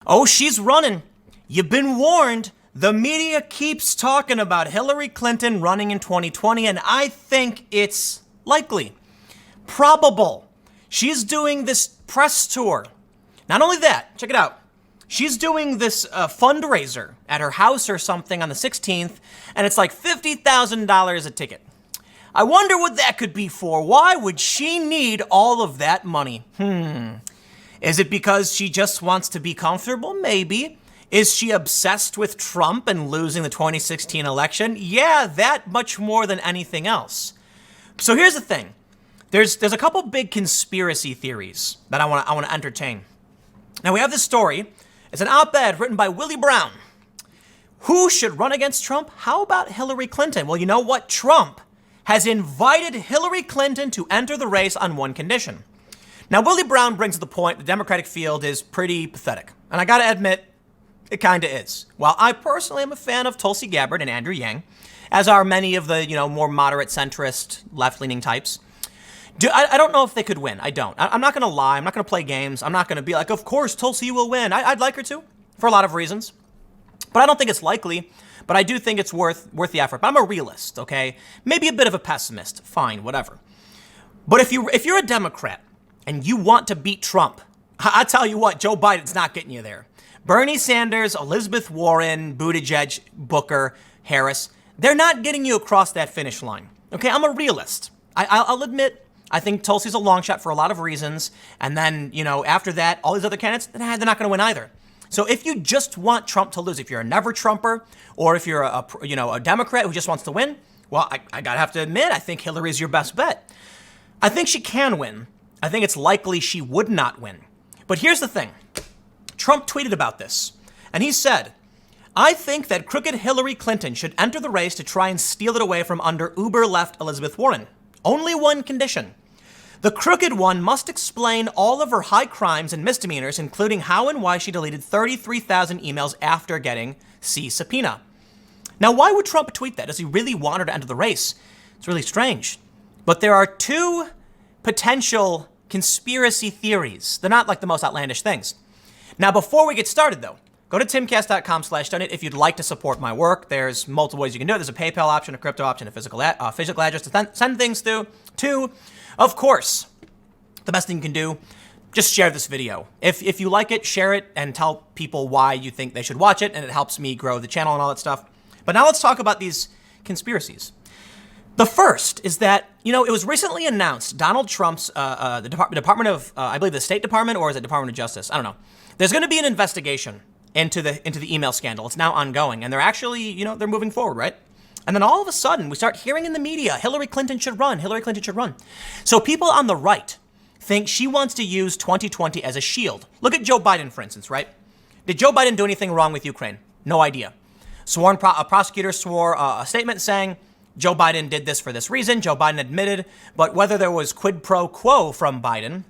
Oh, she's running. You've been warned. The media keeps talking about Hillary Clinton running in 2020, and I think it's likely, probable. She's doing this press tour. Not only that, check it out. She's doing this fundraiser at her house or something on the 16th, and it's like $50,000 a ticket. I wonder what that could be for. Why would she need all of that money? Is it because she just wants to be comfortable? Maybe. Is she obsessed with Trump and losing the 2016 election? Yeah, that much more than anything else. So here's the thing. There's a couple big conspiracy theories that I want to entertain. Now we have this story. It's an op-ed written by Willie Brown. Who should run against Trump? How about Hillary Clinton? Well, you know what? Trump has invited Hillary Clinton to enter the race on one condition. Now, Willie Brown brings to the point the Democratic field is pretty pathetic. And I gotta admit, it kinda is. While I personally am a fan of Tulsi Gabbard and Andrew Yang, as are many of the, more moderate, centrist, left-leaning types, I don't know if they could win. I don't. I'm not gonna lie. I'm not gonna play games. I'm not gonna be like, of course, Tulsi will win. I'd like her to, for a lot of reasons. But I don't think it's likely. But I do think it's worth the effort. But I'm a realist, okay? Maybe a bit of a pessimist. Fine, whatever. But if you're a Democrat and you want to beat Trump, I tell you what, Joe Biden's not getting you there. Bernie Sanders, Elizabeth Warren, Buttigieg, Booker, Harris, they're not getting you across that finish line. Okay, I'm a realist. I'll admit, I think Tulsi's a long shot for a lot of reasons. And then, after that, all these other candidates, they're not going to win either. So if you just want Trump to lose, if you're a never Trumper, or if you're a Democrat who just wants to win, well, I gotta have to admit, I think Hillary's your best bet. I think she can win. I think it's likely she would not win. But here's the thing. Trump tweeted about this, and he said, I think that crooked Hillary Clinton should enter the race to try and steal it away from under uber-left Elizabeth Warren. Only one condition. The crooked one must explain all of her high crimes and misdemeanors, including how and why she deleted 33,000 emails after getting C subpoena. Now, why would Trump tweet that? Does he really want her to enter the race? It's really strange. But there are two potential conspiracy theories. They're not like the most outlandish things. Now, before we get started, though, go to timcast.com/donate if you'd like to support my work. There's multiple ways you can do it. There's a PayPal option, a crypto option, a physical address to send things to. Of course, the best thing you can do, just share this video. If you like it, share it and tell people why you think they should watch it, and it helps me grow the channel and all that stuff. But now let's talk about these conspiracies. The first is that, it was recently announced Donald Trump's, the Department of, I believe the State Department, or is it Department of Justice? I don't know. There's going to be an investigation into the email scandal. It's now ongoing, and they're actually, they're moving forward, right? And then all of a sudden, we start hearing in the media, Hillary Clinton should run, Hillary Clinton should run. So people on the right think she wants to use 2020 as a shield. Look at Joe Biden, for instance, right? Did Joe Biden do anything wrong with Ukraine? No idea. A prosecutor swore a statement saying Joe Biden did this for this reason. Joe Biden admitted, but whether there was quid pro quo from Biden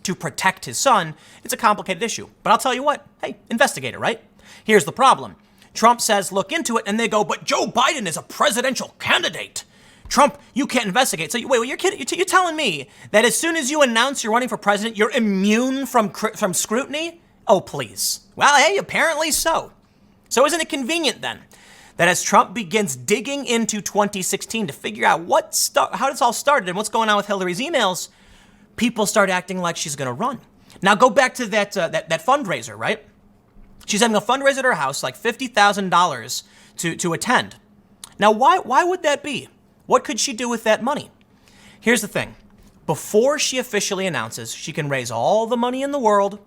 to protect his son, it's a complicated issue. But I'll tell you what, hey, investigate it, right? Here's the problem. Trump says, look into it, and they go, but Joe Biden is a presidential candidate. Trump, you can't investigate. So wait, you're kidding? You're telling me that as soon as you announce you're running for president, you're immune from scrutiny? Oh, please. Well, hey, apparently so. So isn't it convenient then that as Trump begins digging into 2016 to figure out how this all started and what's going on with Hillary's emails, people start acting like she's going to run. Now go back to that fundraiser, right? She's having a fundraiser at her house, like $50,000 to attend. Now, why would that be? What could she do with that money? Here's the thing. Before she officially announces, she can raise all the money in the world.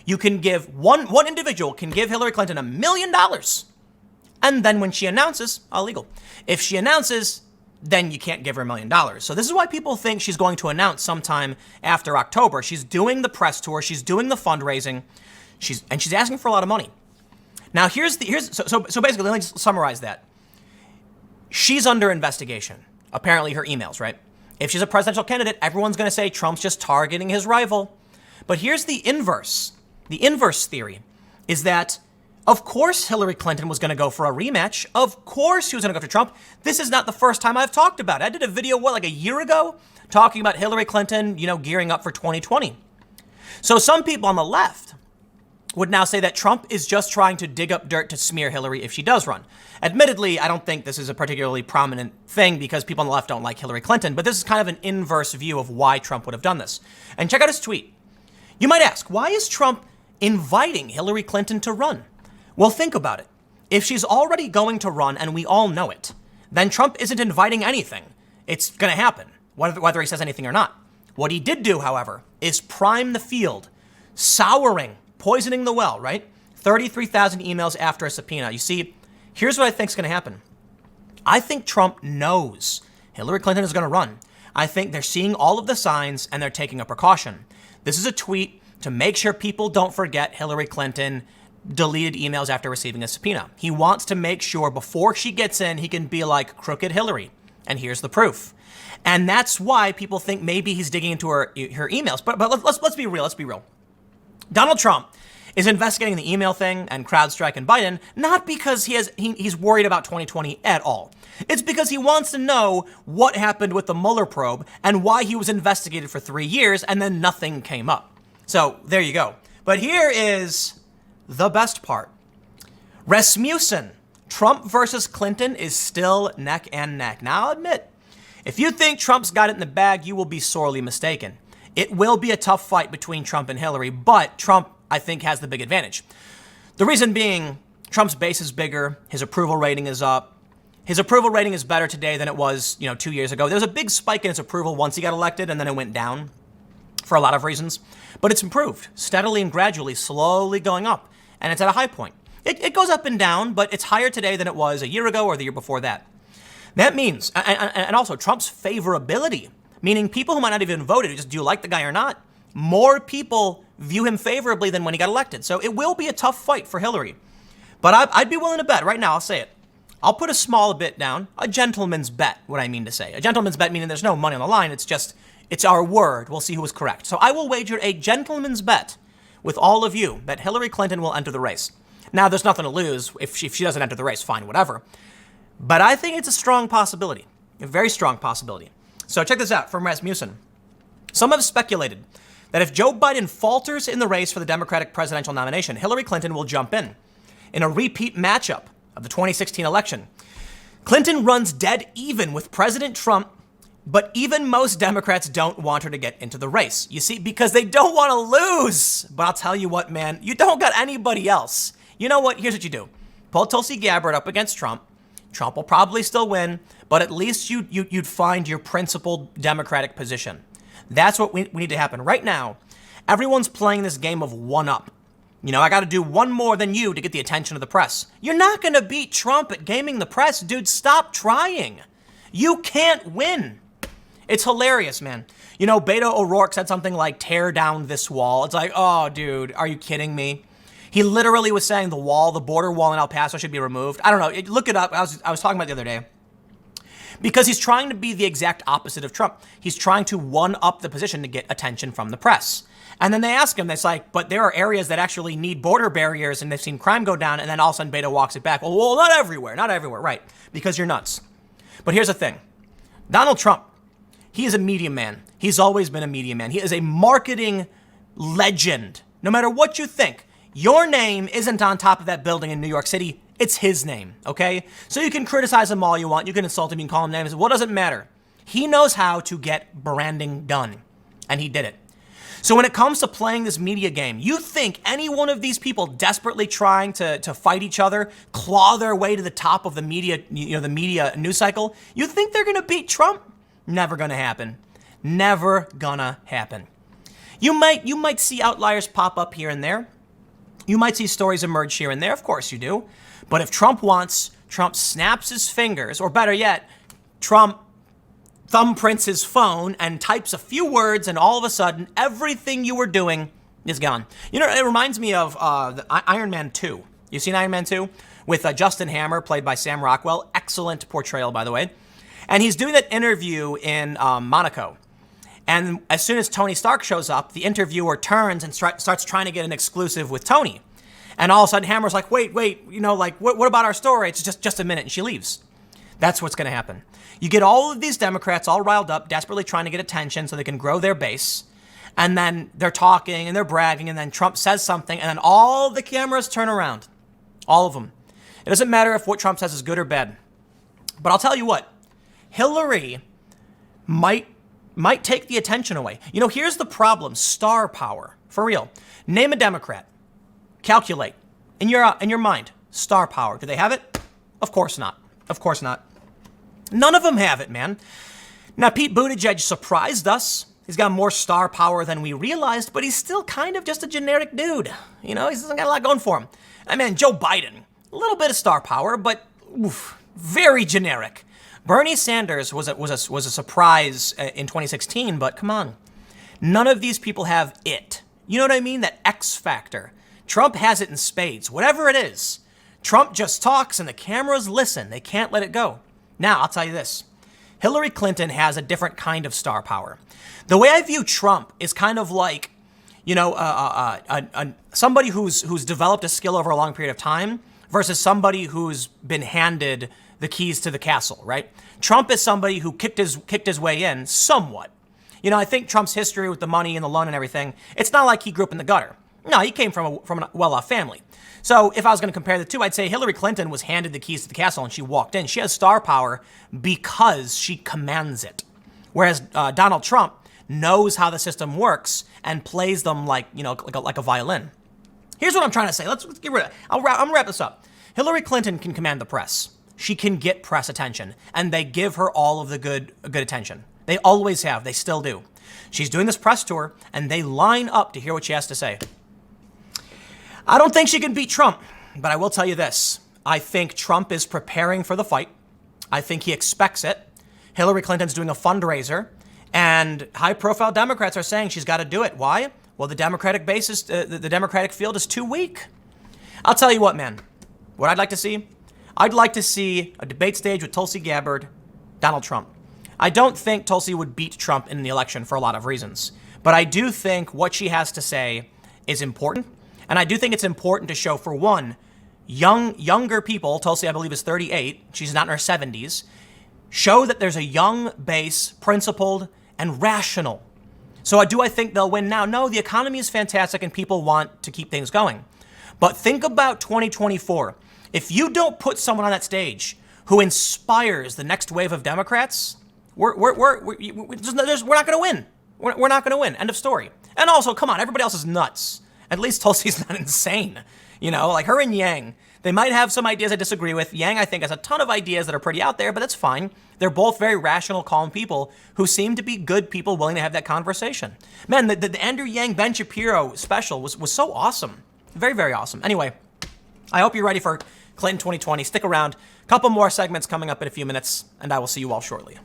You can give one individual can give Hillary Clinton $1 million. And then when she announces, illegal. If she announces, then you can't give her $1 million. So this is why people think she's going to announce sometime after October. She's doing the press tour. She's doing the fundraising. She's asking for a lot of money. Now so basically, let me just summarize that. She's under investigation. Apparently her emails, right? If she's a presidential candidate, everyone's going to say Trump's just targeting his rival. But here's the inverse. The inverse theory is that, of course, Hillary Clinton was going to go for a rematch. Of course she was going to go for Trump. This is not the first time I've talked about it. I did a video, like a year ago, talking about Hillary Clinton, gearing up for 2020. So some people on the left would now say that Trump is just trying to dig up dirt to smear Hillary if she does run. Admittedly, I don't think this is a particularly prominent thing because people on the left don't like Hillary Clinton, but this is kind of an inverse view of why Trump would have done this. And check out his tweet. You might ask, why is Trump inviting Hillary Clinton to run? Well, think about it. If she's already going to run and we all know it, then Trump isn't inviting anything. It's going to happen, whether he says anything or not. What he did do, however, is prime the field, souring, poisoning the well, right? 33,000 emails after a subpoena. You see, here's what I think is going to happen. I think Trump knows Hillary Clinton is going to run. I think they're seeing all of the signs and they're taking a precaution. This is a tweet to make sure people don't forget Hillary Clinton deleted emails after receiving a subpoena. He wants to make sure before she gets in, he can be like, crooked Hillary. And here's the proof. And that's why people think maybe he's digging into her emails. But let's be real. Let's be real. Donald Trump is investigating the email thing and CrowdStrike and Biden, not because he's worried about 2020 at all. It's because he wants to know what happened with the Mueller probe and why he was investigated for 3 years and then nothing came up. So there you go. But here is the best part. Rasmussen, Trump versus Clinton is still neck and neck. Now I'll admit, if you think Trump's got it in the bag, you will be sorely mistaken. It will be a tough fight between Trump and Hillary, but Trump, I think, has the big advantage. The reason being, Trump's base is bigger, his approval rating is up. His approval rating is better today than it was, 2 years ago. There was a big spike in his approval once he got elected, and then it went down for a lot of reasons. But it's improved, steadily and gradually, slowly going up, and it's at a high point. It goes up and down, but it's higher today than it was a year ago or the year before that. That means, and also Trump's favorability, meaning people who might not even voted, just do you like the guy or not, more people view him favorably than when he got elected. So it will be a tough fight for Hillary. But I'd be willing to bet, right now, I'll say it. I'll put a small bit down, a gentleman's bet, what I mean to say. A gentleman's bet meaning there's no money on the line, it's our word. We'll see who is correct. So I will wager a gentleman's bet with all of you that Hillary Clinton will enter the race. Now, there's nothing to lose. If she doesn't enter the race, fine, whatever. But I think it's a strong possibility, a very strong possibility. So check this out from Rasmussen. Some have speculated that if Joe Biden falters in the race for the Democratic presidential nomination, Hillary Clinton will jump in a repeat matchup of the 2016 election. Clinton runs dead even with President Trump, but even most Democrats don't want her to get into the race. You see, because they don't want to lose. But I'll tell you what, man, you don't got anybody else. You know what? Here's what you do. Pull Tulsi Gabbard up against Trump. Trump will probably still win, but at least you'd find your principled Democratic position. That's what we need to happen. Right now, everyone's playing this game of one-up. I got to do one more than you to get the attention of the press. You're not going to beat Trump at gaming the press. Dude, stop trying. You can't win. It's hilarious, man. Beto O'Rourke said something like, tear down this wall. It's like, oh, dude, are you kidding me? He literally was saying the border wall in El Paso should be removed. I don't know. Look it up. I was talking about it the other day. Because he's trying to be the exact opposite of Trump. He's trying to one-up the position to get attention from the press. And then they ask him, it's like, but there are areas that actually need border barriers and they've seen crime go down. And then all of a sudden Beto walks it back. Well, not everywhere, right? Because you're nuts. But here's the thing. Donald Trump, he is a media man. He's always been a media man. He is a marketing legend. No matter what you think, your name isn't on top of that building in New York City. It's his name, okay? So you can criticize him all you want. You can insult him. You can call him names. What does it matter? He knows how to get branding done. And he did it. So when it comes to playing this media game, you think any one of these people desperately trying to fight each other, claw their way to the top of the media, the media news cycle, you think they're going to beat Trump? Never going to happen. Never gonna happen. You might see outliers pop up here and there. You might see stories emerge here and there. Of course you do. But if Trump wants, Trump snaps his fingers, or better yet, Trump thumbprints his phone and types a few words, and all of a sudden, everything you were doing is gone. It reminds me of Iron Man 2. You've seen Iron Man 2? With Justin Hammer, played by Sam Rockwell. Excellent portrayal, by the way. And he's doing that interview in Monaco. And as soon as Tony Stark shows up, the interviewer turns and starts trying to get an exclusive with Tony. And all of a sudden, Hammer's like, wait, what about our story? It's just a minute, and she leaves. That's what's going to happen. You get all of these Democrats all riled up, desperately trying to get attention so they can grow their base. And then they're talking and they're bragging, and then Trump says something, and then all the cameras turn around. All of them. It doesn't matter if what Trump says is good or bad. But I'll tell you what, Hillary might take the attention away. You know, here's the problem, star power. For real. Name a Democrat. Calculate. In your mind, star power. Do they have it? Of course not. Of course not. None of them have it, man. Now, Pete Buttigieg surprised us. He's got more star power than we realized, but he's still kind of just a generic dude. You know, he doesn't got a lot going for him. I mean, Joe Biden, a little bit of star power, but very generic. Bernie Sanders was a surprise in 2016, but come on. None of these people have it. You know what I mean? That X factor. Trump has it in spades. Whatever it is, Trump just talks and the cameras listen. They can't let it go. Now, I'll tell you this. Hillary Clinton has a different kind of star power. The way I view Trump is kind of like, you know, somebody who's developed a skill over a long period of time versus somebody who's been handed the keys to the castle, right? Trump is somebody who kicked his way in somewhat. You know, I think Trump's history with the money and the loan and everything, it's not like he grew up in the gutter. No, he came from a well-off family. So if I was going to compare the two, I'd say Hillary Clinton was handed the keys to the castle and she walked in. She has star power because she commands it. Whereas Donald Trump knows how the system works and plays them like, you know, like a violin. Here's what I'm trying to say. Let's get rid of it. I'm going to wrap this up. Hillary Clinton can command the press. She can get press attention, and they give her all of the good attention. They always have. They still do. She's doing this press tour, and they line up to hear what she has to say. I don't think she can beat Trump, but I will tell you this. I think Trump is preparing for the fight. I think he expects it. Hillary Clinton's doing a fundraiser, and high-profile Democrats are saying she's got to do it. Why? Well, the Democratic base is, the Democratic field is too weak. I'll tell you what, man. What I'd like to see? I'd like to see a debate stage with Tulsi Gabbard, Donald Trump. I don't think Tulsi would beat Trump in the election for a lot of reasons, but I do think what she has to say is important. And I do think it's important to show, for one, younger people, Tulsi, I believe, is 38. She's not in her 70s. Show that there's a young base, principled, and rational. So do I think they'll win now? No, the economy is fantastic and people want to keep things going. But think about 2024. If you don't put someone on that stage who inspires the next wave of Democrats, we're not going to win. We're not going to win. End of story. And also, come on, everybody else is nuts. At least Tulsi's not insane. You know, like her and Yang, they might have some ideas I disagree with. Yang, I think, has a ton of ideas that are pretty out there, but that's fine. They're both very rational, calm people who seem to be good people willing to have that conversation. Man, the Andrew Yang, Ben Shapiro special was so awesome. Very, very awesome. Anyway, I hope you're ready for Clinton 2020. Stick around. A couple more segments coming up in a few minutes, and I will see you all shortly.